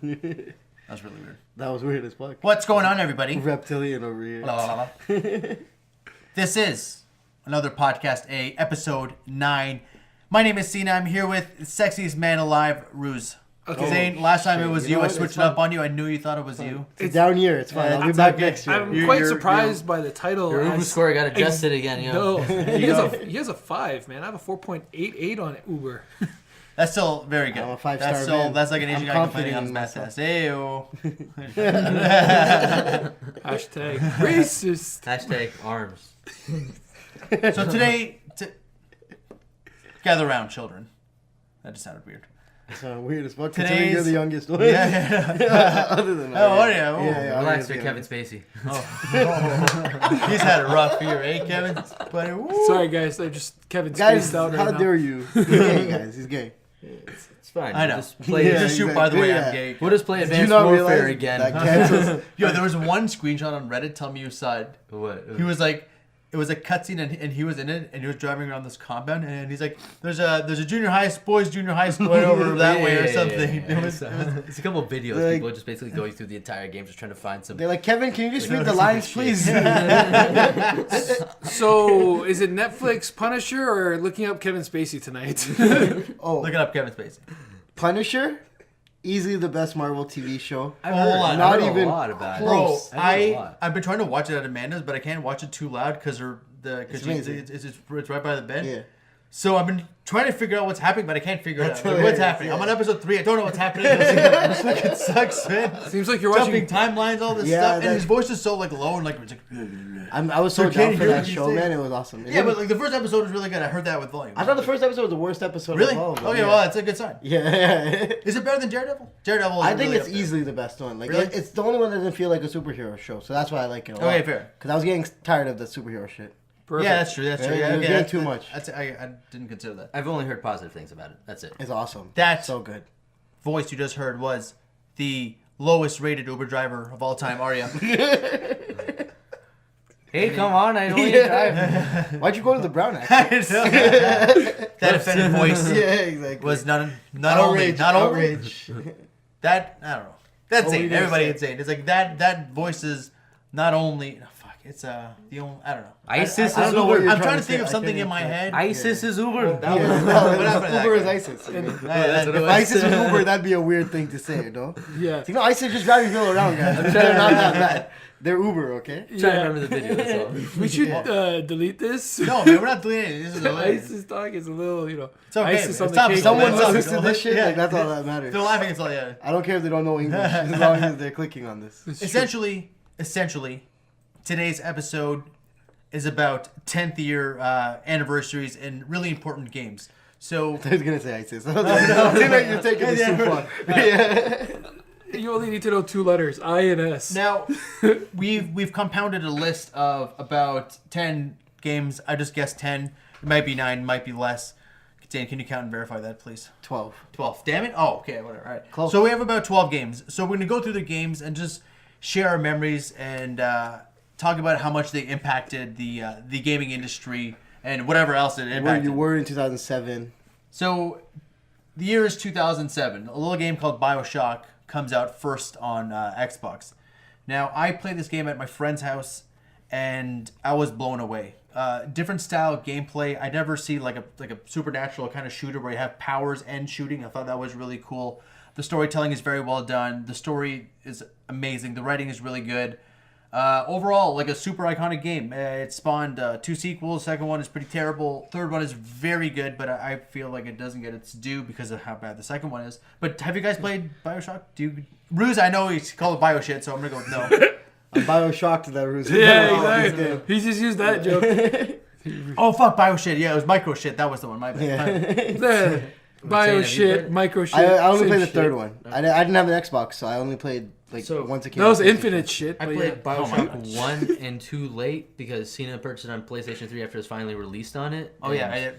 That was really weird. That was weird as fuck. What's going on, everybody? Reptilian over here. This is another podcast, episode 9. My name is Cena. I'm here with sexiest man alive, Ruse. Okay. Zane, last time it was You you. know I what? switched It's it up on you. I knew you thought it was you. It's down year. It's fine. I'll be It's back okay. next year. I'm You're- quite you're- surprised by the title. Your Uber as- score got adjusted again, you know. No, he has a 5, man. I have a 4.88 on Uber. That's still very good. I'm a 5-star That's still man. that's like an Asian I'm guy complaining on his confident math in test. Ayo. Hashtag racist. Hashtag arms. So today, gather around, children. That just sounded weird. Weird as fuck. Today's- Considering you're the youngest one. Yeah. Other than that. Oh, what are you? Oh. Yeah, Relax, yeah, you're Kevin Spacey. He's had a rough year, eh, Kevin? But, Sorry, guys. I just Kevin Guys, spaced out right how now. dare you? He's gay, guys. He's gay. It's fine. I know. Just play, Yeah, just shoot, by the way, exactly, I'm gay. we'll just play Do you Advanced not Warfare realize again. that cancels? Yo, there was one screenshot on Reddit telling me you saw it. What? He was like, it was a cutscene and he was in it and he was driving around this compound and he's like, there's a boys junior high school right over that way or something. It was It's a couple of videos. Like- People are just basically going through the entire game, just trying to find some. They're like, Kevin, can you just read the lines, please? So, is it Netflix Punisher or looking up Kevin Spacey tonight? Oh, looking up Kevin Spacey. Punisher? Easily the best Marvel TV show. I've Hold heard, on. I've Not heard even a lot about Bro, it. I've heard a lot. I've been trying to watch it at Amanda's, but I can't watch it too loud because It's amazing. it's right by the bed. Yeah. So I've been trying to figure out what's happening, but I can't figure it out. That's Like, what's hilarious, happening? yeah. I'm on episode 3. I don't know what's happening. This fucking sucks, man. Seems like you're Jumping watching. timelines, all this Yeah, stuff, and that- his voice is so like low and like it's like. I was so So down can't for hear that what you show, say. man. It was awesome. Yeah, but like the first episode was really good. I heard that with volume. I thought the first episode was the worst episode Really? of all of them. Okay, yeah. well that's a good sign. Yeah. Is it better than Daredevil? Daredevil. Is I think really it's up there. easily the best one. Like Really? it's the only one that doesn't feel like a superhero show, so that's why I like it a lot. Okay, fair. Because I was getting tired of the superhero shit. Perfect. Yeah, that's true. That's true. Yeah, Yeah, you're okay, getting that's too much. I didn't consider that. I've only heard positive things about it. That's it. It's awesome. That's so good. voice you just heard was the lowest rated Uber driver of all time, Arya. Hey, come on! I know you drive. Why'd you go to the Brown accent? That offended voice Yeah, exactly. was not outrage. only that I don't know. That's Oh, we insane. did Everybody say- insane. It's like that voice is not only it's the only I don't know. ISIS I is don't know what Uber. you're I'm trying to say. think of I something can't in my even- head. ISIS is Uber. Yeah, What happened to that Uber is guy? ISIS. That's what it If was. ISIS was Uber, that'd be a weird thing to say, you know? Yeah. You know, ISIS just driving people around, guys. They're not that bad. They're Uber, okay? Trying to remember the video. That's all. We should delete this. No, man, we're not deleting it. This is hilarious. ISIS talk is a little, It's okay. ISIS man. on It's the topical. cake. Someone It's listens to topical. this shit, Yeah. like, that's all that matters. If they're laughing, it's all yeah. I don't care if they don't know English, as long as they're clicking on this. Essentially, today's episode is about 10th year anniversaries and really important games. So I was gonna say ISIS. I was like, no, you're taking this too far. Yeah. You only need to know 2 letters, I and S. now we've compounded a list of about 10 games. I just guessed 10. It might be 9, might be less. Dan, can you count and verify that, please? 12. 12. Damn it. Oh, okay, whatever. All right. Close. So we have about 12 games. So we're going to go through the games and just share our memories and talk about how much they impacted the gaming industry and whatever else it Where impacted. you were in 2007. So the year is 2007. A little game called BioShock comes out first on Xbox. Now, I played this game at my friend's house, and I was blown away. Different style gameplay. I never see like a supernatural kind of shooter where you have powers and shooting. I thought that was really cool. The storytelling is very well done. The story is amazing. The writing is really good. Overall, like a super iconic game. It spawned 2 sequels. Second one is pretty terrible. Third one is very good, but I feel like it doesn't get its due because of how bad the second one is. But have you guys played BioShock? Ruse, I know he's called it BioShit, so I'm gonna go with no. I'm BioShocked that Ruse. Yeah, exactly. He just used that joke. Oh fuck, BioShit. Yeah, it was Microshit. That was the one. My bad. Yeah. Bio have you shit, played? micro shit. I only same played the shit. third one. I didn't have an Xbox, so I only played So, once it came That was out. infinite shit. I but played yeah. Bioshock 1 and 2 late because Cena purchased it on PlayStation 3 after it was finally released on it. Oh yeah, and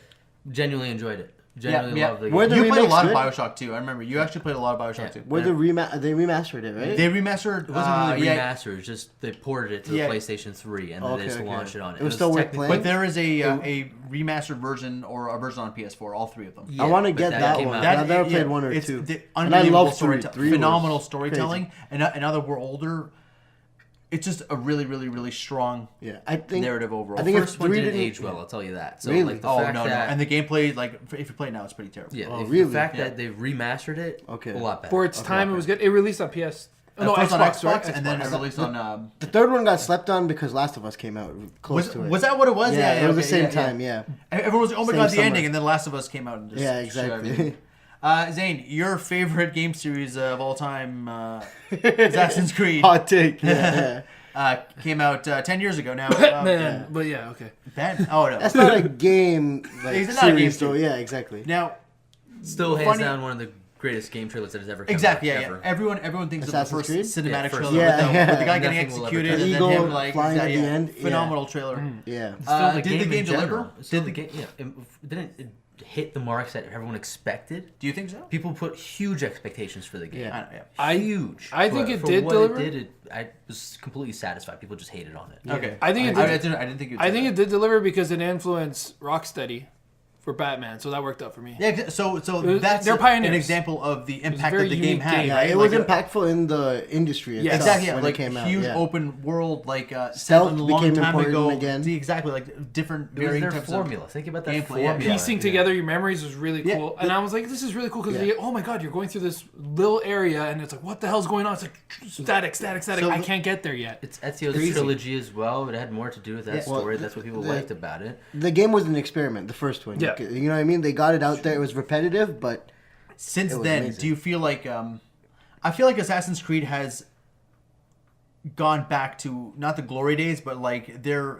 genuinely enjoyed it. Genuinely yeah. love the Where game. the You played a lot of remix Bioshock too. I remember you actually played a lot of Bioshock Yeah. too. Where they remastered it, right? They remastered. It wasn't really yeah, remastered. It was just they ported it to the Yeah. PlayStation 3 and then Okay, they just okay. launched it on it. It was still worth technically- playing? but there is a remastered version or a version on PS4. All three of them. Yeah, I want to but get that came one. out- I've never yeah, played one or it's two. the And I unbelievable love three. storytelling, Three was phenomenal crazy. storytelling, and now that we're older, it's just a really, really, really strong Yeah, I think narrative overall. I think The if first one three didn't didn't age well. I'll tell you that. So Really? like the Oh fact no, that and the gameplay, like if you play it now, it's pretty terrible. yeah, Oh, the really? fact Yeah. that they remastered it, Okay. a lot better. For its time, it was good. It released on PS. Oh, no, First Xbox, on right? Xbox, and then it Xbox. released on. The third one got slept on because Last of Us came out close to it. Was that what it was? Yeah, it was the okay, same yeah, time. Yeah. Everyone was like, "Oh my Same god, the summer. ending!" And then Last of Us came out and just Yeah, shit exactly. everything. Zane, your favorite game series of all time, Assassin's Creed, Hot take. Yeah. came out 10 years ago now. Man, but yeah, okay. Bad? Oh no. That's not a game like It's not a game series, though. series. Yeah, exactly. Now, Still hands funny- down one of the greatest game trailers that has ever come exactly, out, yeah, ever. yeah. Everyone thinks Assassin's of the first Creed? cinematic Yeah, first trailer one. with, Yeah, with the guy yeah. getting Nothing will ever executed touch and it. then him Eagle like flying at yeah, the end, yeah. phenomenal trailer. Yeah. Still, the Did the game game in deliver? general, still the game, didn't it hit the marks that everyone expected? Do you think so? People put huge expectations for the game. Yeah. I don't know, yeah. Huge. I think But it for did what deliver. It did, I was completely satisfied. People just hated on it. Okay. I think it I did. didn't think. I think it did deliver because it influenced Rocksteady for Batman, so that worked out for me. Yeah. So was- that's they're pioneers. an example of the impact very that the game unique had. game. Yeah, right? it was Like, impactful in the industry itself exactly, yeah, when like it came out. huge Yeah. open world, like Stealth set a long became time important ago. again. Exactly, like different It was varying their types formula. Think about that gameplay, yeah. formula. Piecing together your memories was really Yeah. cool, and I was like, "This is really cool" because Yeah. oh my god, you're going through this little area, and it's like, "What the hell's going on?" It's like static. So I the- can't get there yet. It's Ezio's Crazy. trilogy as well, but it had more to do with that Yeah. story. Well, That's what people the- liked about it. The game was an experiment, the first one. Yeah. You know what I mean? They got it out there. It was repetitive, but Since It was then, amazing. do you feel like I feel like Assassin's Creed has gone back to not the glory days, but like they're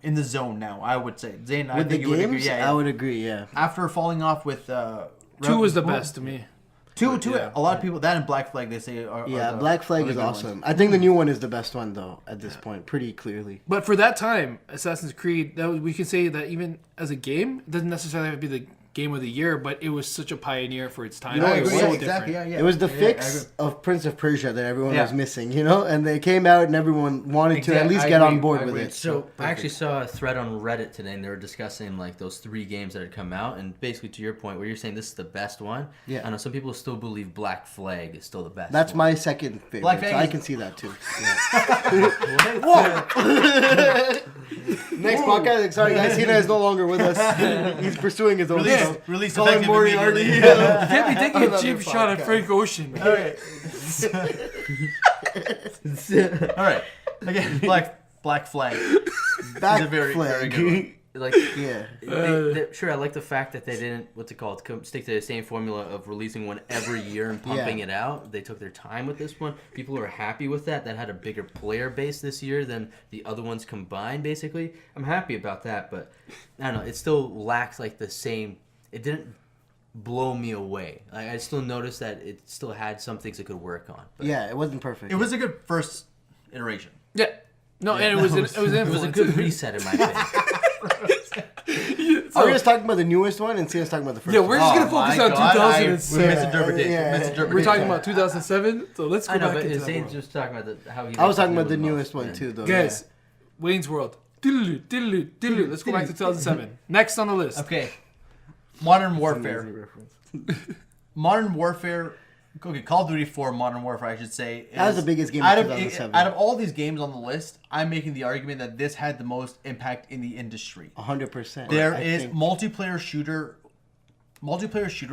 in the zone now. I would say, Zane, I with the think you would agree. games, Yeah, I would agree. Yeah. After falling off with 2 was the best to me. Two. Yeah. A lot of people that and Black Flag they say are Yeah, the- Black Flag are the is good ones. awesome. I think the new one is the best one though. At this point, pretty clearly. But for that time, Assassin's Creed, we can say that even as a game, it doesn't necessarily have to be the game of the year, but it was such a pioneer for its time. You know, I It was agree. so Yeah, different. exactly. Yeah, yeah. It was the Yeah, I fix agree. of Prince of Persia that everyone Yeah. was missing, you know, and they came out and everyone wanted to at Exact- least I get agree, on board I with agree. it. So I actually saw a thread on Reddit today, and they were discussing like those 3 games that had come out, and basically to your point, where you're saying this is the best one. Yeah. I know some people still believe Black Flag is still the best. That's one. my second favorite. Black so Flag I is- can see that too. Next podcast. Sorry guys, Hina is no longer with us. He's pursuing his own stuff. Release Colin effective Moriarty. immediately. You can't be taking a Another cheap shot at podcast. Frank Ocean. Man. Okay. All right. Again, Black Flag. Back It's a very, flag. very good one. like Yeah. sure, I like the fact that they didn't stick to the same formula of releasing one every year and pumping Yeah. it out. They took their time with this one. People are happy with that. That had a bigger player base this year than the other ones combined. Basically, I'm happy about that. But I don't know. It still lacks like the same. It didn't blow me away. I still noticed that it still had some things it could work on. But Yeah, it wasn't perfect. It was a good first iteration. Yeah. No, and it was it was a influence. good reset in my opinion. Are we just talking about the newest one and Sienna's talking about the first Yeah, one? we're just gonna Oh my focus on God, 2007. misinterpretation. Yeah. Misinterpretation. We're talking about 2007, so let's go I know, back but into that Zane's world. just talking about how he. I was likes talking the about the most, newest one and- too, though. Guys, Wayne's World. Diddle-doo, diddle-doo, diddle-doo. Let's go back to 2007. Next on the list. Okay. Modern Warfare. Modern Warfare. Okay, Call of Duty 4 Modern Warfare, I should say. That was is- the biggest game out of of 2007. Out of all these games on the list, I'm making the argument that this had the most impact in the industry. 100%. There I is think- multiplayer shooter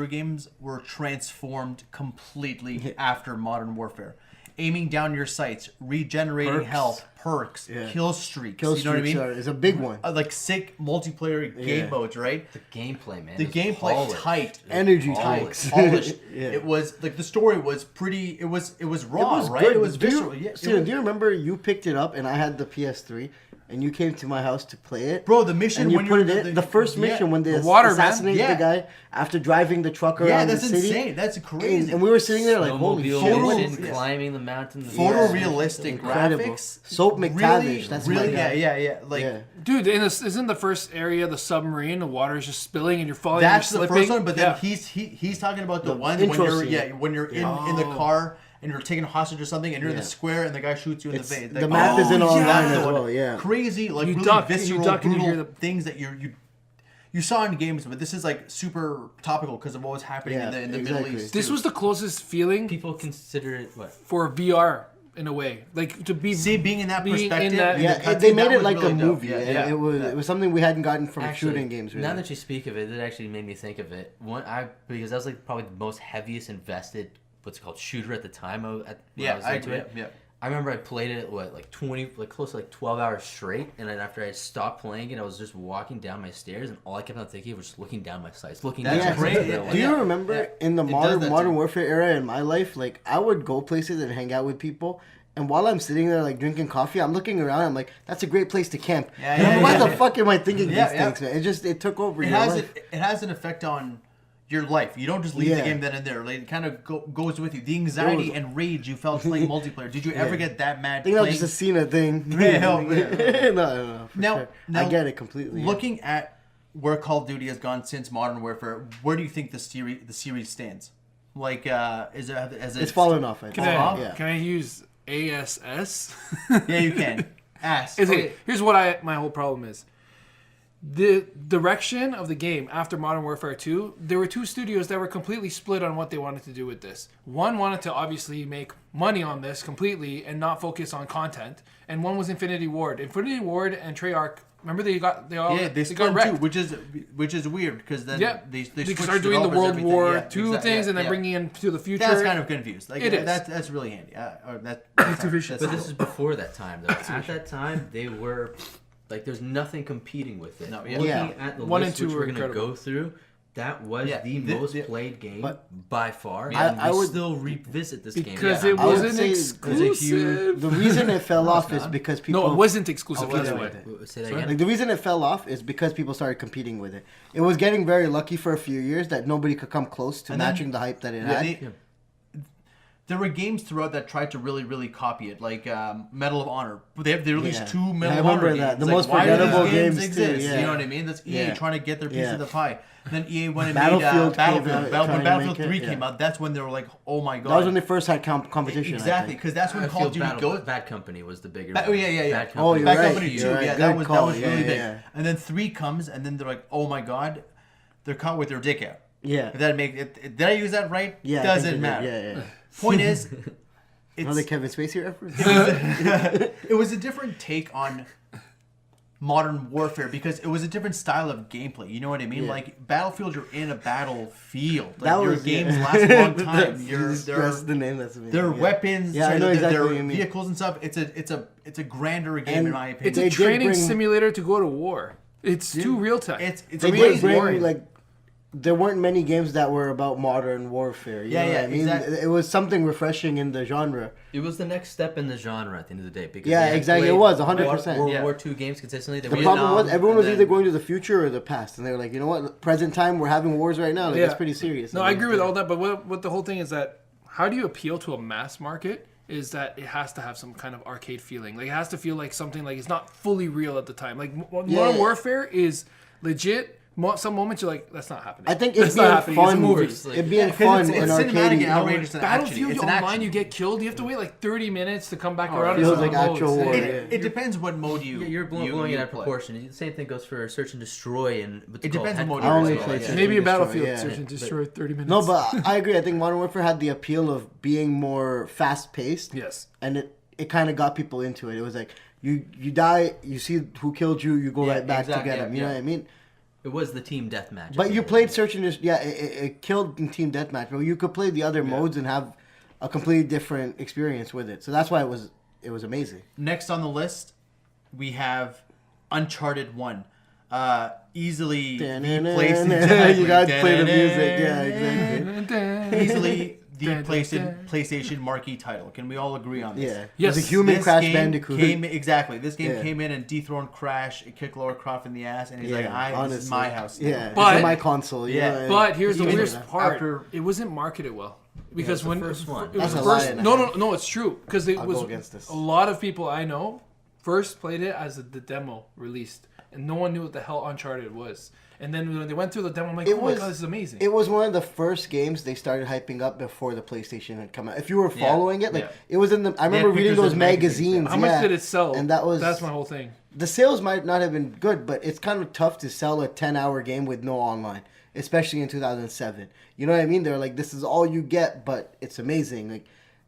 games were transformed completely after Modern Warfare. Aiming down your sights, regenerating Perks. health, perks, Yeah. kill streaks. Kill you know what I streaks mean? is a big one. Like sick multiplayer game Yeah. modes, right? The gameplay, man. The is gameplay polished. tight. Energy Tight, drinks. polished. Yeah. It was like the story was pretty. It was raw, right? good. It was Do you- visceral. Yeah, it Steven, was- do you remember you picked it up and I had the PS3? and you came to my house to play it. Bro, the mission and you when put you're it in the first mission when they The water, man. assassinated Yeah. the guy after driving the truck around Yeah, the that's city. insane. That's crazy. And we were sitting there like, holy Snowmobile shit. mission, Yeah. climbing the mountain. Photorealistic Incredible. graphics. Soap Really, McTavish, that's really, my guy. yeah. Like Yeah. Dude, isn't the first area the submarine? The water is just spilling and you're falling. that's and the you're slipping? first one, but then Yeah. he's talking about the ones intro when you're scene. when you're in the car and you're taking a hostage or something and you're in the Yeah. square and the guy shoots you in It's- the face. the map is in online as the well, one. yeah. Crazy, like You really duck- you visceral, duck and you brutal hear the- things that you saw in games, but this is like super topical because of what was happening Yeah, in the exactly. Middle East. This too. was the closest feeling People consider it what? for VR in a way, like to be being in that being in perspective. that- in Yeah, the cutscene, they made that it was like really a dope. movie. Yeah, and yeah. it was something we hadn't gotten from Actually, shooting games. Really. Now that you speak of it, it actually made me think of it. Because that was like probably the most heaviest invested what's it called shooter at the time. When I was I into agree. it. Yeah. I remember I played it close to 12 hours straight, and then after I stopped playing it, I was just walking down my stairs, and all I kept on thinking was just looking down my sights, looking That's down. great. my Yeah. sights. Do you Yeah. remember Yeah. in the It does that modern too. warfare era in my life, like I would go places and hang out with people, and while I'm sitting there like drinking coffee, I'm looking around. I'm like, that's a great place to camp. Yeah, And yeah, I'm, why yeah. the fuck am I thinking Yeah, these yeah. things, man? It took over It your has life. it has an effect on your life. You don't just leave the Yeah. game then and there. Like, it kind of goes with you. The anxiety and rage you felt playing multiplayer. Did you ever get that mad? I think that was playing? just a Cena thing. Yeah, yeah. no, for Now- sure. now, I get it completely. Looking at where Call of Duty has gone since Modern Warfare, where do you think the series stands? Like, is it has it? It's fallen off. I think. Can I, Yeah. can I use ASS? Yeah, you can. Ask. Okay, here's what my whole problem is. The direction of the game after Modern Warfare 2, there were two studios that were completely split on what they wanted to do with this. One wanted to obviously make money on this completely and not focus on content, and one was Infinity Ward. Infinity Ward and Treyarch, remember they Yeah, they got split wrecked. too, which is weird because then Yeah, they they switched started doing the developers, World everything. War Yeah, II exactly, things yeah, and then yeah. bringing into the future. That's kind of confused. Like, It is. That's really handy. vicious. But this is before that time, though. At that time, they were like, there's nothing competing with it. No, yeah. Looking Yeah. at the 1 and list 2 which were we're gonna incredible. go through, that was Yeah, the most played game but- by far. I- and I we would- still revisit this game. because Yeah. it I would wasn't say- exclusive. The reason it fell off is not. because people. No, it wasn't exclusive. Oh, That's was why. it? Say that again. Like the reason it fell off is because people started competing with it. It was getting very lucky for a few years that nobody could come close to And then- matching the hype that it Yeah, had. there were games throughout that tried to really copy it, like Medal of Honor. They released Yeah. two Medal I of Honor remember games. that. The It's most why do these forgettable games too, exist? yeah. You know what I mean? That's EA Yeah. trying to get their piece Yeah. of the pie. Then EA when it Battlefield made Battlefield. came out When trying to Battlefield make it, 3 yeah. came out, that's when they were like, oh my god. That was when they first had competition. I exactly, think. because that's when I Call of feel Duty goes. Bad Company was the bigger. Oh yeah. Bad Oh, Company. you're Bad right, Company you're 2, right. yeah, Good that was call, really yeah, big. yeah. And then 3 comes, and then they're like, oh my god, they're caught with their dick out. Yeah. Did that make it? Did I use that right? Yeah. I think Doesn't they matter. did. Yeah. Point is, Another it's, Kevin Spacey reference. it was a different take on modern warfare because it was a different style of gameplay. You know what I mean? Yeah. Like Battlefield, you're in a battlefield. Like, That your was games yeah. last a long time. That's Their the name. That's amazing. their yeah. weapons, Yeah, I know exactly their what you mean. vehicles and stuff. It's a grander game And in my opinion. It's a They did training bring- simulator to go to war. It's too real time. It's They did crazy. bring like. There weren't many games that were about modern warfare. You Yeah, know yeah, what I mean? exactly. It was something refreshing in the genre. It was the next step in the genre at the end of the day. Because Yeah, they had exactly. It played was 100%. World Yeah. War II games consistently. They The were problem was Vietnam, everyone was and either then- going to the future or the past, and they were like, you know what, present time, we're having wars right now. Like, it's pretty serious. No, I agree with all that, but what the whole thing is that how do you appeal to a mass market is that it has to have some kind of arcade feeling. Like it has to feel like something like it's not fully real at the time. Like Modern Yeah. Warfare is legit. Some moments you're like, that's not happening. I think That's it's not being happening. It's a fun. movie. It being fun it's and cinematic arcade. and outrageous and action. Battlefield It's an online, action. you get killed. You have to wait like 30 minutes to come back Oh, around. it to feels some like modes. actual war, Yeah. yeah. It depends what mode you. Yeah, you're blowing you it out of play. proportion. The same thing goes for Search and Destroy and what's It called depends on what I only you're played playing. Maybe a Destroy, Battlefield yeah. search and destroy 30 minutes. No, but I agree. I think Modern Warfare had the appeal of being more fast paced. yes. And it kind of got people into it. It was like, you die, you see who killed you, you go Yeah, right back exactly, to get yeah, him. You know yeah. what I mean? It was the team deathmatch. But you played Search and Destroy. Yeah, it killed in Team Deathmatch. But you could play the other modes and have a completely different experience with it. So that's why it was amazing. Next on the list, we have Uncharted 1. Easily the place. You gotta play the music. Yeah, exactly. Easily the PlayStation marquee title. Can we all agree on this? Yeah. Yes. It was a human This Crash game Bandicoot. This game Yeah. came in and dethroned Crash, it kicked Laura Croft in the ass, and he's like, this is my house. Yeah. But- It's my console. Yeah. Yeah. But here's the Even weirdest that. part: After- it wasn't marketed well because it's the when first one. it was That's the a lie first. and a No, half. no, it's true because it I'll was go against this. a lot of people I know first played it as the demo released, and no one knew what the hell Uncharted was. And then when they went through the demo, I'm like, It oh was- my god, this is amazing. It was one of the first games they started hyping up before the PlayStation had come out. If you were following it, like yeah. it was in the. I remember reading pictures those in magazines, magazines. How much yeah. did it sell? And that's my whole thing. the sales might not have been good, but it's kind of tough to sell a 10-hour game with no online, especially in 2007. You know what I mean? They're like, this is all you get, but it's amazing. Like,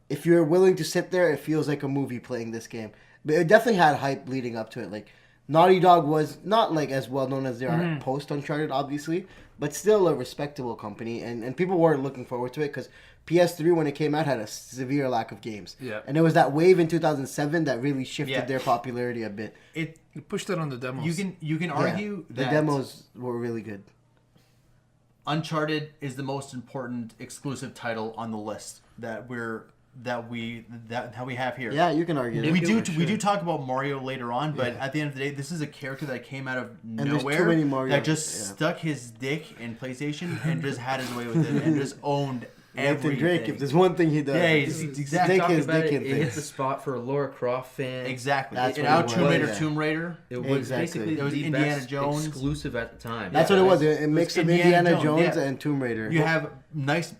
if you're willing to sit there, it feels like a movie playing this game. But it definitely had hype leading up to it. Like, Naughty Dog was not like as well known as they are post Uncharted, obviously, but still a respectable company, and people weren't looking forward to it because PS3 when it came out had a severe lack of games. Yeah. And it was that wave in 2007 that really shifted Yeah. their popularity a bit. It You pushed that on the demos. you can argue the that demos were really good. Uncharted is the most important exclusive title on the list that we have here. Yeah, you can argue that. We do for we sure. do talk about Mario later on, but Yeah. at the end of the day, this is a character that came out of there's too nowhere many Mario- that just yeah. stuck his dick in PlayStation and just had his way with it and just owned Nathan everything. Drake, if there's one thing he does, Yeah, he's exactly stick Talk his about dick it, in it hit things. the spot for a Laura Croft fan. exactly. That's And what out it Tomb was, Raider, yeah. Tomb Raider. It was Exactly. basically It was the Indiana best Jones. exclusive at the time. That's what it was. A mix of Indiana Indiana Jones, Jones yeah. and Tomb Raider. You have nice,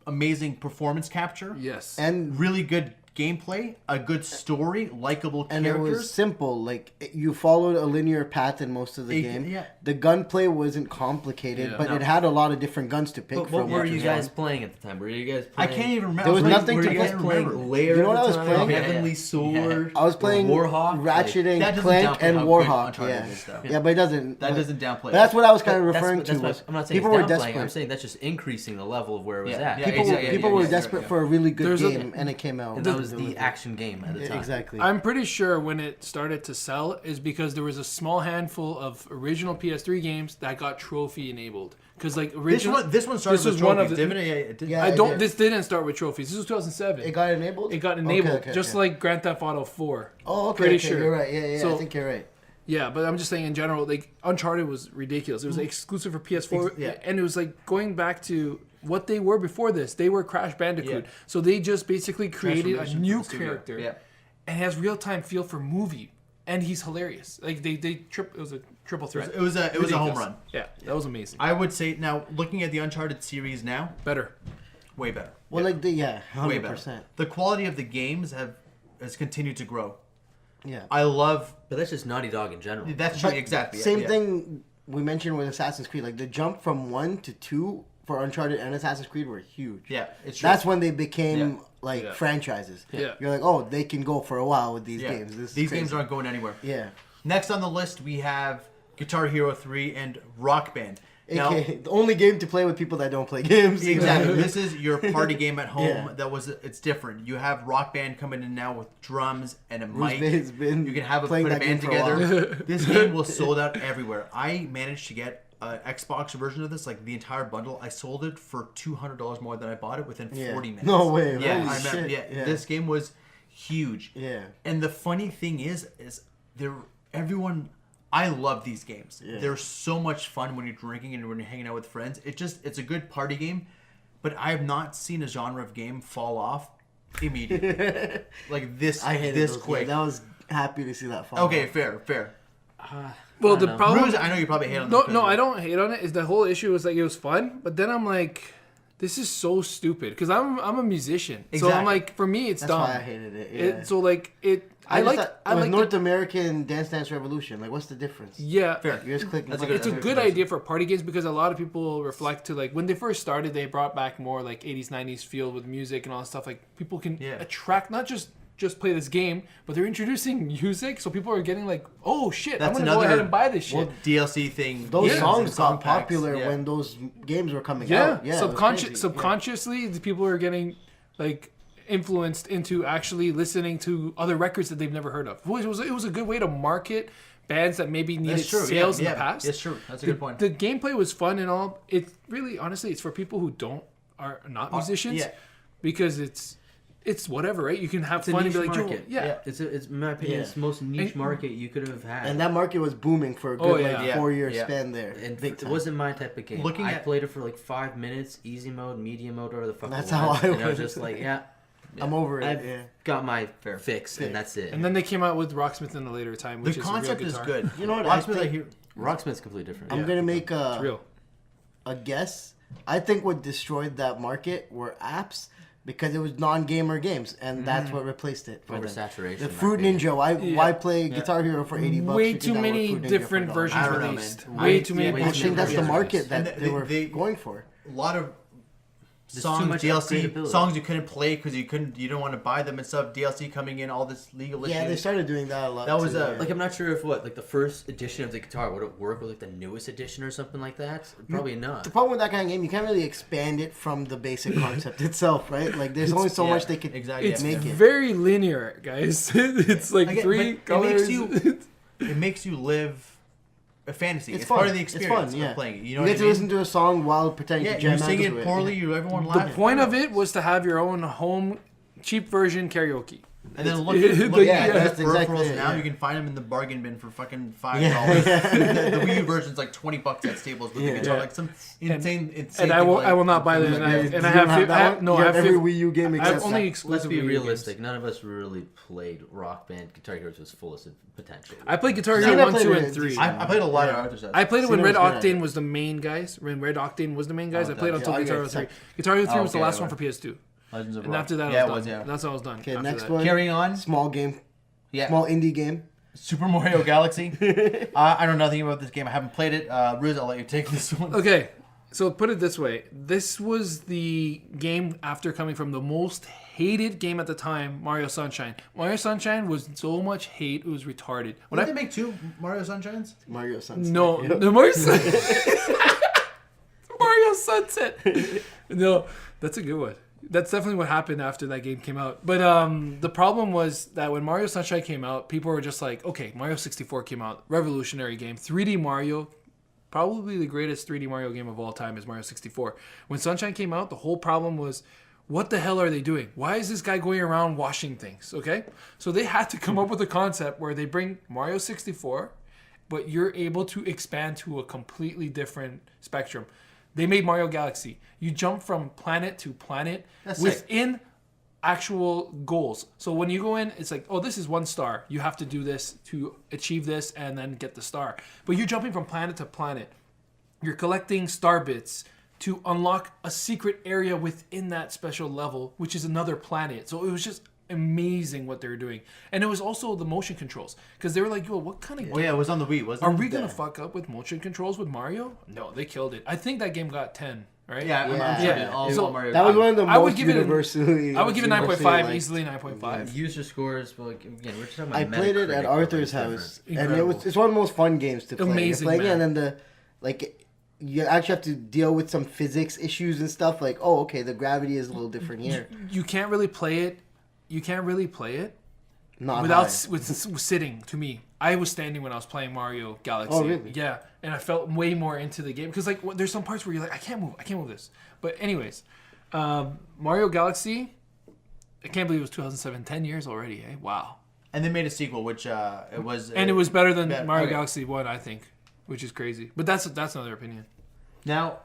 amazing performance capture. yes. and Really good gameplay, a good story, likable and it characters. was simple. Like you followed a linear path in most of the It- game. yeah. The gunplay wasn't complicated, Yeah. but No. it had a lot of different guns to pick But from. what were which you was guys fun. playing at the time? Were you guys I playing? can't even remember. There was nothing Were to you guys play. playing Lair You know what at I the was time? playing? Heavenly Yeah. Sword. I was playing Warhawk. Ratchet and That doesn't Clank downplay and how good Warhawk. Uncharted Yeah, is, though. yeah, but it doesn't. That but- doesn't downplay But that's what I was kind of That's- referring that's to. what- Was I'm not saying people were it's downplaying. I'm desperate. saying that's just increasing the level of where it was Yeah. at. Yeah, People, exactly. people Yeah, were yeah, desperate yeah. for a really good There's a- game, and it came out. And that was It the action game at the yeah, time. exactly. I'm pretty sure when it started to sell is because there was a small handful of original PS3 games that got trophy enabled. Because like original, This one started this with was one trophies, of the- didn't it? Yeah, it did. Yeah, I it don't. did. This didn't start with trophies. This was 2007. It got enabled. It got enabled, Okay, just okay. like Grand Theft Auto 4. Oh, okay. Pretty okay, sure. You're right. Yeah, yeah. So- I think you're right. Yeah, but I'm just saying in general, like Uncharted was ridiculous. It was exclusive for PS4, Yeah. and it was like going back to what they were before this. They were Crash Bandicoot, Yeah. so they just basically created a Transformation new from the studio. character, Yeah. and has real time feel for movie, and he's hilarious. Like it was a triple threat. It was a home Ridiculous. run. Yeah, that was amazing. I would say now, looking at the Uncharted series now, Better. way better. Well, like the Way 100%. better. The quality of the games has continued to grow. Yeah. I love. But that's just Naughty Dog in general. That's true. But Exactly. Same yeah. thing we mentioned with Assassin's Creed. Like the jump from 1 to 2 for Uncharted and Assassin's Creed were huge. Yeah, it's true. That's when they became Yeah. like Yeah. franchises. Yeah. You're like, oh, they can go for a while with these Yeah. games. This is These crazy. games aren't going anywhere. Yeah. Next on the list, we have Guitar Hero 3 and Rock Band. Now, AKA, the only game to play with people that don't play games. exactly. This is your party game at home. Yeah. It's different. You have Rock Band coming in now with drums and a Bruce mic. Bay's been You can have playing put a that band game for a together. This game was sold out everywhere. I managed to get an Xbox version of this, like the entire bundle. I sold it for $200 more than I bought it within Yeah. 40 minutes. No way. Yeah, Holy I remember. shit. Yeah, Yeah. this game was huge. Yeah. And the funny thing is everyone. I love these games. Yeah. They're so much fun when you're drinking and when you're hanging out with friends. It's a good party game, but I have not seen a genre of game fall off immediately. Like this, I hated this those quick. games. I was happy to see that fall. Okay, fair. Well, the know. problem. Bruce, I know you probably hate on No, this. no, I don't hate on it. Is the whole issue was like it was fun, but then I'm like, this is so stupid because I'm a musician, so Exactly. I'm like, for me, it's That's dumb. why I hated it. Yeah. So like it, I just like, thought I it was like. North American Dance Dance Revolution. Like, what's the difference? Yeah, Fair. You're just clicking. That's a buttons. it's a That's good good idea for party games because a lot of people reflect to like when they first started, they brought back more like 80s, 90s feel with music and all that stuff. Like people can Yeah. attract not just play this game, but they're introducing music, so people are getting like, oh shit, That's I'm gonna go another- ahead and buy this shit. Well, DLC thing. Those games songs and song got packs, popular yeah. when those games were coming Yeah, out. Yeah, it was crazy. subconsciously, the people are getting like influenced into actually listening to other records that they've never heard of. It was a good way to market bands that maybe needed That's true. sales yeah, in the past. It's true. That's a good point. The gameplay was fun and all. It really, honestly, it's for people who are not musicians. yeah. because it's whatever, right? You can have It's a fun and niche be like, Joel, market. yeah. It's in my opinion, it's the most niche market you could have had. And that market was booming for a good Oh, yeah. like Yeah. 4-year Yeah. span there. And Big it time. wasn't my type of game. Looking I at- played it for like 5 minutes, easy mode, medium mode, whatever the fuck. That's it how was. I And I was was. just like, yeah, I'm over it. I've Yeah. got my fix, and that's it. And then they came out with Rocksmith in a later time, The which concept is is a real guitar. good. You know what I Rocksmith, think? I hear. Rocksmith's completely different. I'm gonna make It's real. a guess. I think what destroyed that market were apps because it was non-gamer games, and that's what replaced it. For them. Oversaturation, The in my Fruit opinion. Ninja. Why play Guitar Hero for $80? Way You can too download many Fruit Ninja different for $1. versions I don't know, released. man. Way too many. way I too think that's the versions. market that And they were they- going for. A lot of There's songs, too much DLC, upgradability. songs you couldn't play because you didn't want to buy them and stuff. DLC coming in, all this legal issues. Yeah, they started doing that a lot. That was too, a- yeah. Like, I'm not sure if like the first edition of the guitar would it work with like the newest edition or something like that. Probably not. The problem with that kind of game, you can't really expand it from the basic concept itself, right? Like, there's only so yeah, much they could exactly. It's make it. very linear, guys. It's like Again, three but colors. It makes you live a fantasy. It's, fun. part of the It's experience fun, yeah. of playing it. You You know what I get to mean? listen to a song while pretending Yeah, to jam you sing out it to poorly. Everyone The laughs. point of it was to have your own home cheap version karaoke. And then look It's- at yeah, the that's peripherals exactly it, now. yeah. You can find them in the bargain bin for fucking $5. Yeah. The Wii U version's like $20 at Staples with the guitar, Yeah. like some insane. And I will not buy them. And I You have don't fif- that I have one? no. You I have have every fif- Wii U game I have except only that. Let's exclusive be Wii U games. realistic. None of us really played Rock Band. Guitar Hero to its fullest potential. I played Guitar Cena Hero 1, played 2, it and 3. I played a lot of Arthur's House. I played it when Cena Red was good at Octane it. was the main guys. When Red Octane was the main guys, I played that- until yeah, Guitar Hero yeah, 3. exactly. Guitar Hero 3 was the Okay, last yeah. one for PS2. Legends of And Rock. after that, yeah, I was done. yeah. That's how I was done. Okay, after next that. one. Carry on. Small game. Yeah. Small indie game. Super Mario Galaxy. I know nothing about this game. I haven't played it. Ruz, I'll let you take this one. Okay, so put it this way. This was the game after coming from the most hated game at the time, Mario Sunshine. Mario Sunshine was so much hate, it was retarded. When Did they make two Mario Sunshines? Mario Sunset. No, Yep. the Mario Mario Sunset. No, that's a good one. That's definitely what happened after that game came out. But the problem was that when Mario Sunshine came out, people were just like, okay, Mario 64 came out, revolutionary game. 3D Mario, probably the greatest 3D Mario game of all time is Mario 64. When Sunshine came out, the whole problem was, what the hell are they doing? Why is this guy going around washing things? Okay? So they had to come up with a concept where they bring Mario 64, but you're able to expand to a completely different spectrum. They made Mario Galaxy. You jump from planet to planet That's within actual goals. So when you go in, it's like, oh, this is 1 star. You have to do this to achieve this and then get the star. But you're jumping from planet to planet. You're collecting star bits to unlock a secret area within that special level, which is another planet. So it was just amazing what they were doing. And it was also the motion controls. Because they were like, yo, what kind of Oh yeah, it was on the Wii, wasn't are it? we going to fuck up with motion controls with Mario? No, they killed it. I think that game got 10, right? Yeah, I'm Yeah. sure Yeah. that all So Mario. That was one of the I would most give it universally. I would give it universally 9.5, liked. easily 9.5. User scores, well, again, we're just talking about I played it Metacritic, at but Arthur's it's different. house, and Incredible. it's one of the most fun games to play. Amazing, You're playing it, man. and then you actually have to deal with some physics issues and stuff. Like, oh, okay, the gravity is a little different here. You can't really play it. You can't really play it Not without high. with sitting. To me, I was standing when I was playing Mario Galaxy. Oh, really? Yeah, and I felt way more into the game because like there's some parts where you're like, I can't move this. But anyways, Mario Galaxy. I can't believe it was 2007. 10 years already. Eh? Wow. And they made a sequel, which it was. And it was better than better. Mario Okay. Galaxy 1, I think, which is crazy. But that's another opinion. Now,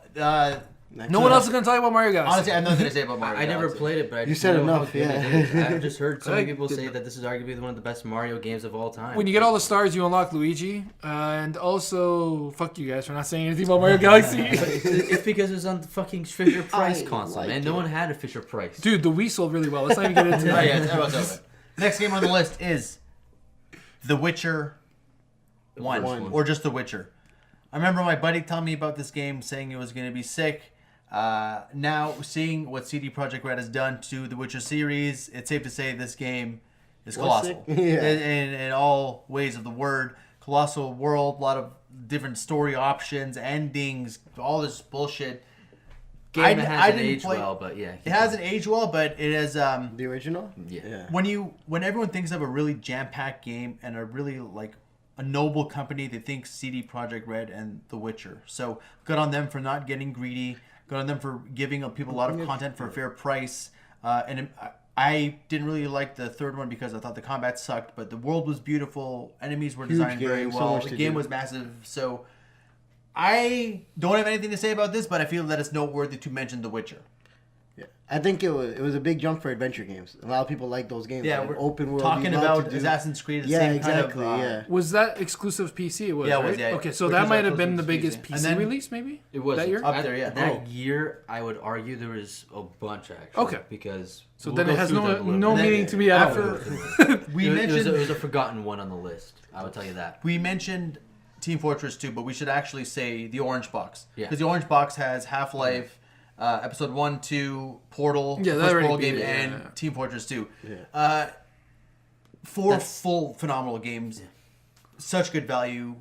No one else is gonna talk about Mario Galaxy. honestly, I have nothing to say about Mario. I never Galaxy. played it, but I You just said know enough, how good yeah. it is. I've just heard so many I people did say not. that this is arguably one of the best Mario games of all time. When you get all the stars, you unlock Luigi. And also, fuck you guys for not saying anything about Mario Galaxy. It's because it was on the fucking Fisher Price I console, like man. No it. one had a Fisher Price. Dude, the Wii sold really well. Let's not even get into Oh that. yeah, that was over. Next game on the list is The Witcher 1, One. or just The Witcher. I remember my buddy telling me about this game, saying it was going to be sick. Now, seeing what CD Projekt Red has done to the Witcher series, it's safe to say this game is Was colossal. sick? Yeah. In all ways of the word. Colossal world, a lot of different story options, endings, all this bullshit. Game I that hasn't didn't aged play- well, but yeah. It hasn't aged well, but it has... The original? Yeah. when everyone thinks of a really jam-packed game and a really like a noble company, they think CD Projekt Red and The Witcher. So good on them for not getting greedy. Good on them for giving people a lot of content for a fair price. I didn't really like the third one because I thought the combat sucked, but the world was beautiful. Enemies were designed very game, so well. much The to game do. was massive. So I don't have anything to say about this, but I feel that it's noteworthy to mention The Witcher. Yeah. I think it was a big jump for adventure games. A lot of people like those games. Yeah, like we're open world. talking you know what about to do. Assassin's Creed. The Yeah, same exactly. Kind of, yeah. Was that exclusive PC? It was, Yeah, it was, right? yeah. Okay, so Which that was might our have been the closest biggest PC. PC And then- release, maybe? It was that year? Up there, yeah. That Oh. year, I would argue there was a bunch actually. Okay. Because So we'll then go it has through them a little no bit. meaning to me at all. We It mentioned was a forgotten one on the list. I would tell you that. we mentioned Team Fortress 2, but we should actually say the Orange Box. Yeah. Because the Orange Box has Half-Life, Episode 1, 2, Portal, Yeah, that first already Portal beat game, it, and yeah. Team Fortress 2. Yeah. Four That's- full phenomenal games. Such good value.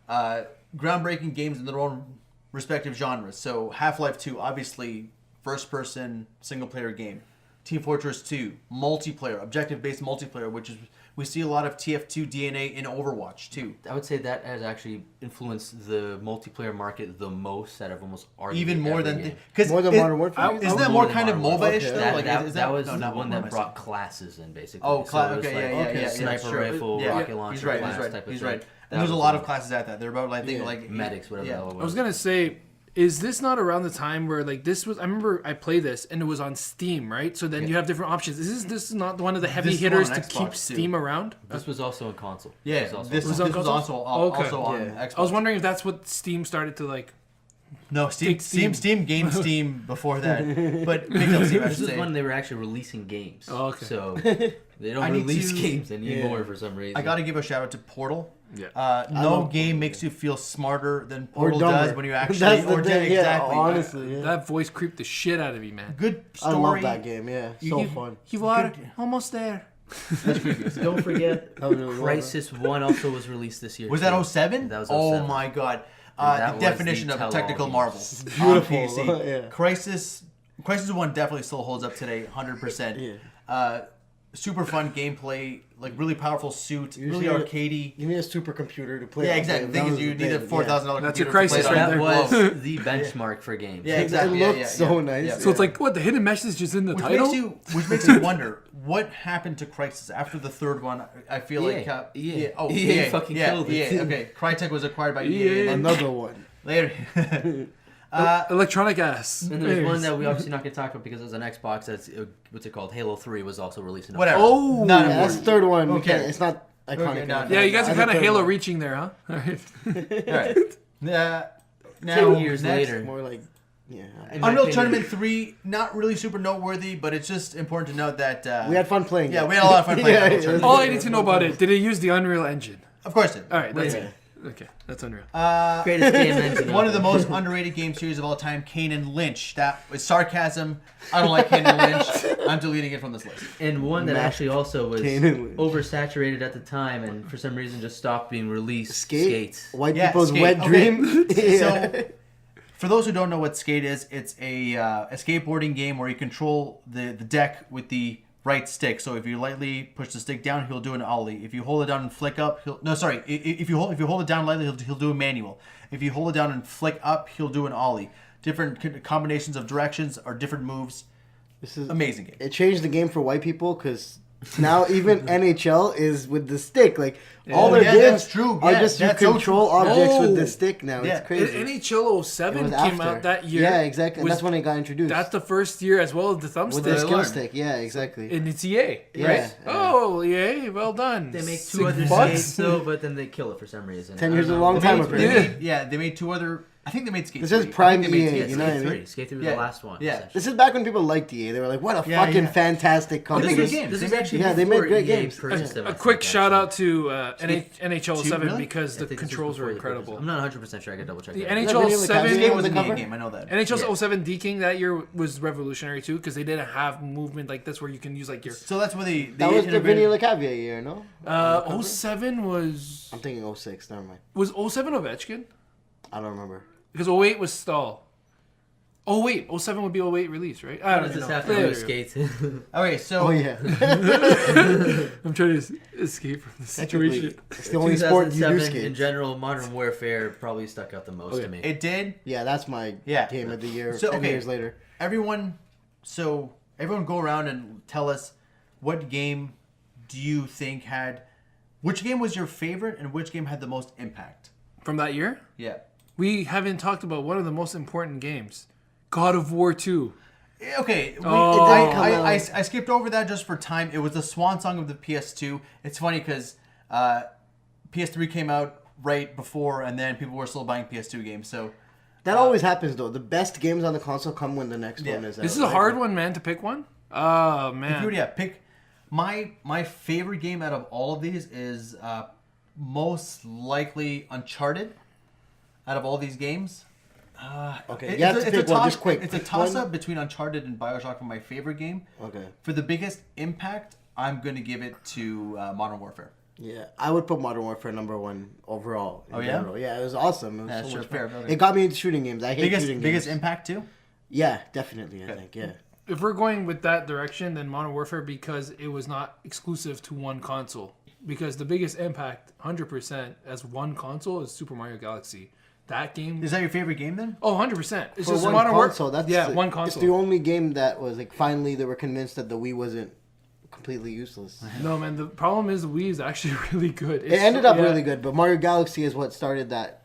Groundbreaking games in their own respective genres. So Half-Life 2, obviously, first-person, single-player game. Team Fortress 2, multiplayer, objective-based multiplayer, which is we see a lot of TF2 DNA in Overwatch too. I would say that has actually influenced the multiplayer market the most out of almost arguably Even more every than game. because More than Modern Warfare? Isn't that more than kind of Modern MOBA-ish Warfare. though? Okay. Like, that, is that was no, the not one what am that I brought saying? classes in, basically. Oh, So class. it was Okay, like yeah, yeah, okay, yeah. sniper that's true. rifle, Yeah, rocket launcher He's right. class He's right. type of He's thing. right. That And there's a was lot the- of classes at that. They're about, I think, Yeah. like medics, whatever Yeah. the hell it was. I was gonna say, is this not around the time where like this was? I remember I played this and it was on Steam, right? So then you have different options. This is not one of the heavy This is hitters on to Xbox, keep too. Steam around? This was also on console. Yeah, This was also this on was on console? also Okay. on Yeah. Xbox. I was wondering if that's what Steam started to like. No, Steam, Take Steam. Steam, Game Steam before that, but picked up Steam. I This should is say. when they were actually releasing games. Oh, okay. So they don't I need release to- games anymore Yeah. for some reason. I got to give a shout out to Portal. Yeah. No love game makes you feel smarter than Or Portal dumber. does when you actually That's the or thing, yeah, yeah, exactly. honestly, yeah. That voice creeped the shit out of me, man. Good I story. love that game. Yeah, so You- fun. You are almost there. Don't forget, That was really well Crisis 1 also was released this year. Was too. that 07? That was Oh 07. my god. that The was definition the of a tell-all technical game. marvel. Beautiful, On PC. yeah. Crisis 1 definitely still holds up today, 100%. Yeah. Super fun gameplay, like really powerful suit, really Usually- arcadey. You need a supercomputer to play. Yeah, that exactly. game. The thing That is, was you the need a thing, $4,000 That's your computer to Crisis play it on. right That there. was the benchmark for games. Yeah, exactly. It yeah, looked yeah, so yeah. nice. Yeah. So it's like what the hidden message is in the Which title. which makes you wonder what happened to Crysis after the third one. I feel EA. like EA. Oh, EA fucking killed it. EA. Okay, Crytek was acquired by EA. EA. And then Another one. later. Electronic ass. And there's one that we obviously not going to talk about because it's an Xbox. That's what's it called? Halo 3 was also released in Whatever. Oh, not Yeah, that's the important. third one. Okay. Okay. It's not iconic. Okay, enough. yeah, you guys are That's the kind of third Halo one. reaching there, huh? All right. All right. Now, 10 years next, later. More like, yeah. In my Unreal opinion- Tournament 3, not really super noteworthy, but it's just important to note that We had fun playing. yeah, it. we had a lot of fun playing Yeah, Unreal yeah. Tournament. All I need to know about it, did it use the Unreal Engine? Of course it. All right, that's Yeah. it. Okay, that's Unreal. Greatest game engine. One of the most underrated game series of all time, Kane and Lynch. That was sarcasm. I don't like Kane and Lynch. I'm deleting it from this list. And one that Matt actually also was Kane and Lynch. oversaturated at the time and for some reason just stopped being released. Skate. White Yeah, people's Skate. wet Okay. dream. Yeah. So, for those who don't know what Skate is, it's a skateboarding game where you control the deck with the right stick. So if you lightly push the stick down, he'll do an ollie. If you hold it down and flick up, if you hold it down lightly, he'll do a manual. If you hold it down and flick up, he'll do an ollie. Different combinations of directions or different moves. This is Amazing game. It changed the game for white people because now even NHL is with the stick. Like all Oh, their yeah, games that's true. are Yeah, just you that's so control true. objects with Oh. the stick now. Yeah. It's crazy. NHL It 07 was came after. out that year. Yeah, exactly. And Was- that's when it got introduced. That's the first year as well as the with thumbstick. the they skill learned. stick. Yeah, exactly. And it's EA, Yeah, right? yeah. Oh, EA, well done. They make $6 two other bucks. skates though, but then they kill it for some reason. 10 I years don't is a know. long time They apparently. made, they made two other. I think they made Skate. This 3. is prime I think they made EA, Skate you know what I Skate mean? 3. Skate 3 was Yeah. the last one. Yeah. essentially. This is back when people liked EA. They were like, "What a Yeah, fucking yeah. fantastic company!" good This games. is They made- actually yeah, they made before great EA games. purchased them, I A think, quick shout actually. out to NHL 7 really? because I the think this was controls were before they purchased incredible. them. I'm not 100% sure. I could double check. The that. NHL Video with 7 Cavs Skate on was the an cover? EA game. I know that. NHL Yeah. 07 deking that year was revolutionary too because they didn't have movement like this where you can use like your. So that's where they That was the Vinny integrated- LeCavia year, no? 07 was I'm thinking 06. Never mind. 07 Ovechkin I don't remember. because 08 was Stahl. Oh wait, 07 would be 08 release, right? I What don't does this know. have to do There with you go. skates? Okay, so Oh yeah. I'm trying to escape from the situation. It's the only sport you do 2007 skate. in general, Modern Warfare probably stuck out the most to me. it did. Yeah, that's my Yeah. game of the year. So, 10 okay. years later. Everyone, so everyone go around and tell us what game do you think had, which game was your favorite and which game had the most impact? From that year, Yeah. we haven't talked about one of the most important games, God of War 2. Okay, Oh. It didn't come out. I skipped over that just for time. It was the swan song of the PS2. It's funny because PS3 came out right before, and then people were still buying PS2 games. So That always happens though. The best games on the console come when the next Yeah. one is out. This is a hard one, man, to pick one. Oh if man, you were to pick my favorite game out of all of these is most likely Uncharted. Out of all these games. Okay, you have to pick one just quick. It's a Pick toss one. up between Uncharted and Bioshock for my favorite game. Okay. For the biggest impact, I'm going to give it to Modern Warfare. Yeah, I would put Modern Warfare number 1 overall. in Oh, yeah? general. Yeah, it was awesome. It was That's so true. much Fair, fun. okay. It got me into shooting games. I hate shooting Biggest games. impact too? Yeah, definitely. I think. Yeah. if we're going with that direction, then Modern Warfare, because it was not exclusive to one console. Because the biggest impact, 100%, as one console is Super Mario Galaxy. That game. Is that your favorite game then? Oh, 100%. It's For just one Modern console, Warfare. that's Yeah, the, one It's console. the only game that was like finally they were convinced that the Wii wasn't completely useless. No, man, the problem is the Wii is actually really good. It ended up really good, but Mario Galaxy is what started that.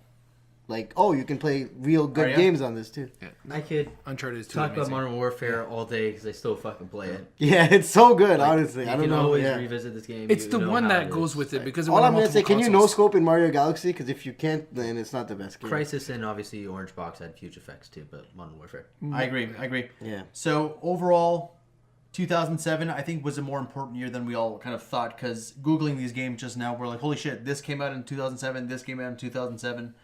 Like, oh, you can play real good Oh, yeah? games on this too. I could Uncharted is too talk amazing. about Modern Warfare all day because I still fucking play it. Yeah, it's so good. Honestly, You I don't can know. always yeah. revisit this game. It's you the know one how that it goes is. with it because it All went I'm on gonna say, multiple can you no consoles. scope in Mario Galaxy? Because if you can't, then it's not the best game. Crisis and obviously Orange Box had huge effects too, but Modern Warfare. I agree. Yeah. So overall, 2007 I think was a more important year than we all kind of thought because Googling these games just now, we're like, holy shit, this came out in 2007, this came out in 2007.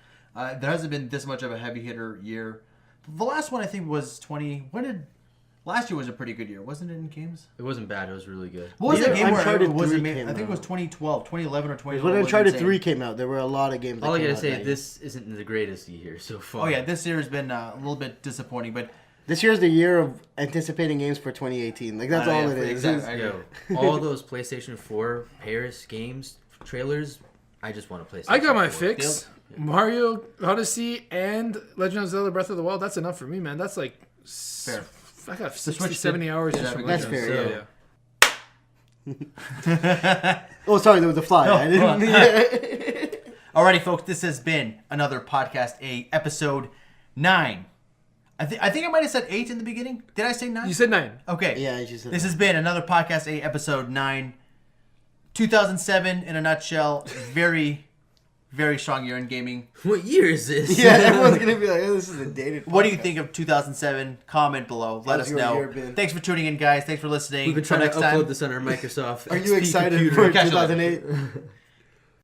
There hasn't been this much of a heavy hitter year. The last one I think was 20. Last year was a pretty good year, wasn't it in games? It wasn't bad. It was really good. What was Neither the game where Uncharted it was 3 amazing? came I think it was out. 2012, 2011 or 2012. Because when was Uncharted insane. 3 came out, there were a lot of games. That All I came gotta out say, that year. this isn't the greatest year so far. Oh yeah, this year has been a little bit disappointing, but This year's the year of anticipating games for 2018. Like that's Oh, all yeah, it is. exactly. I Yo, all those PlayStation 4 Paris games trailers, I just want to play. I got my 4. fix. Mario Odyssey and Legend of Zelda Breath of the Wild. That's enough for me, man. That's like fair. I got The 60, Switch 70 hours did just have from a good Legend of That's Zelda. fair, Oh, sorry, there was a fly. I hold didn't. Alrighty, folks, this has been another podcast, episode 9. I think I might have said 8 in the beginning. Did I say 9? You said 9. Okay. Yeah, you said This has been another podcast, episode 9. 2007 in a nutshell. Very, very strong year in gaming. What year is this? Yeah, everyone's gonna be like, oh, "This is a dated." What do you podcast. think of 2007? Comment below. Let How's us your know. year been? Thanks for tuning in, guys. Thanks for listening. We've been Until trying to next upload time. this on our Microsoft. Are you XP excited computer. for Catch you later. 2008?